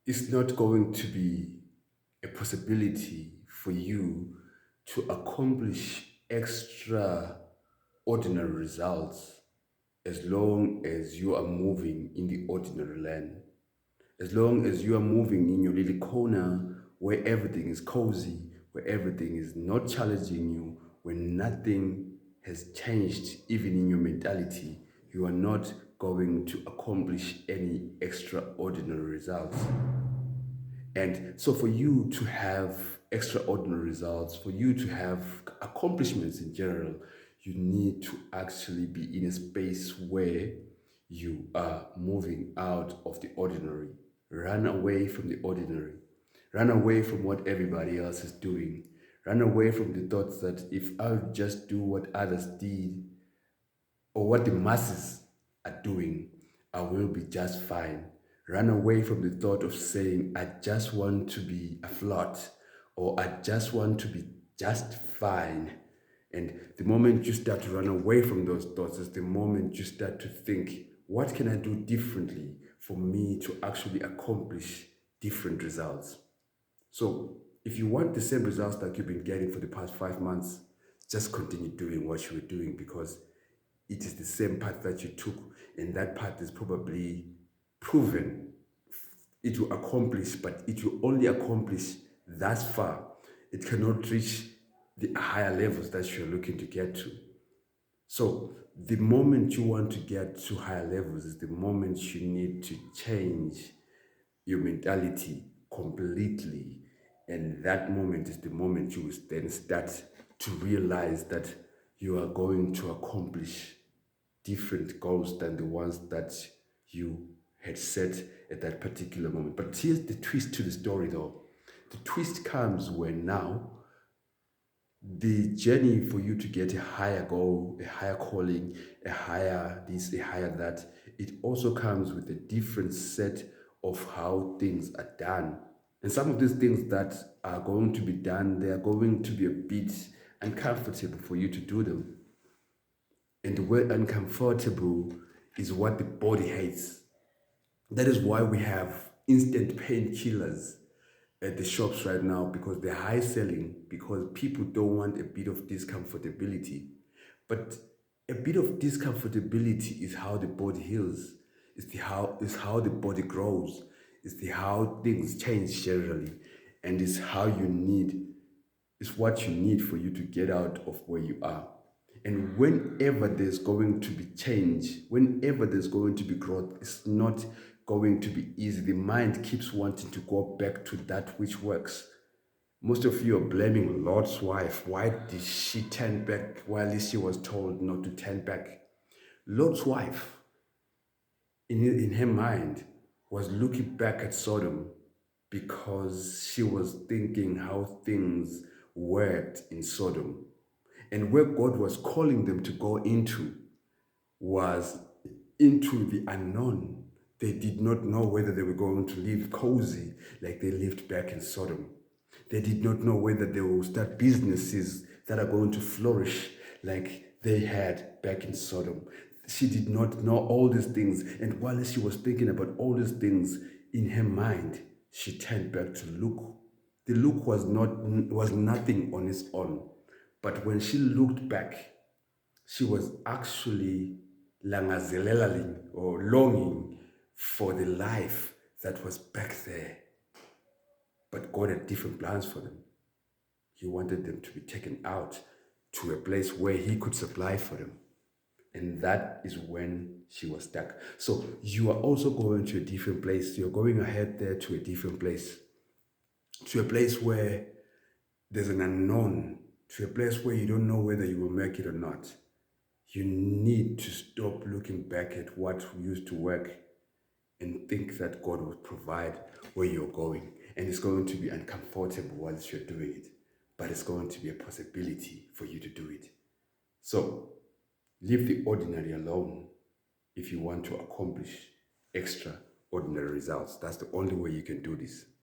it's not going to be a possibility for you to accomplish extraordinary results as long as you are moving in the ordinary lane. As long as you are moving in your little corner where everything is cozy, where everything is not challenging you, where nothing has changed, even in your mentality, you are not going to accomplish any extraordinary results. And so, for you to have extraordinary results, for you to have accomplishments in general, you need to actually be in a space where you are moving out of the ordinary. Run away from the ordinary. Run away from what everybody else is doing. Run away from the thoughts that if I just do what others did or what the masses are doing, I will be just fine. Run away from the thought of saying, I just want to be afloat or I just want to be just fine. And the moment you start to run away from those thoughts is the moment you start to think, what can I do differently for me to actually accomplish different results? So if you want the same results that you've been getting for the past 5 months, just continue doing what you were doing because it is the same path that you took, and that path is probably proven. It will accomplish, but it will only accomplish thus far. It cannot reach the higher levels that you're looking to get to. So the moment you want to get to higher levels is the moment you need to change your mentality completely. And that moment is the moment you will then start to realize that you are going to accomplish different goals than the ones that you had set at that particular moment. But here's the twist to the story though. The twist comes when now the journey for you to get a higher goal, a higher calling, a higher this, a higher that, it also comes with a different set of how things are done. And some of these things that are going to be done, they are going to be a bit uncomfortable for you to do them. And the word uncomfortable is what the body hates. That is why we have instant painkillers at the shops right now because they're high selling, because people don't want a bit of discomfortability. But a bit of discomfortability is how the body heals. It's how the body grows. It's the how things change generally. And it's what you need for you to get out of where you are. And whenever there's going to be change, whenever there's going to be growth, it's not going to be easy. The mind keeps wanting to go back to that which works. Most of you are blaming Lot's wife. Why did she turn back while she was told not to turn back? Lot's wife, in her mind, was looking back at Sodom because she was thinking how things worked in Sodom. And where God was calling them to go into was into the unknown. They did not know whether they were going to live cozy like they lived back in Sodom. They did not know whether they will start businesses that are going to flourish like they had back in Sodom. She did not know all these things. And while she was thinking about all these things in her mind, she turned back to look. The look was nothing on its own. But when she looked back, she was actually langazeleling or longing for the life that was back there. But God had different plans for them. He wanted them to be taken out to a place where He could supply for them. And that is when she was stuck. So you are also going to a different place. You're going ahead there to a different place. To a place where there's an unknown. To a place where you don't know whether you will make it or not. You need to stop looking back at what used to work and think that God will provide where you're going. And it's going to be uncomfortable whilst you're doing it, but it's going to be a possibility for you to do it. So leave the ordinary alone if you want to accomplish extraordinary results. That's the only way you can do this.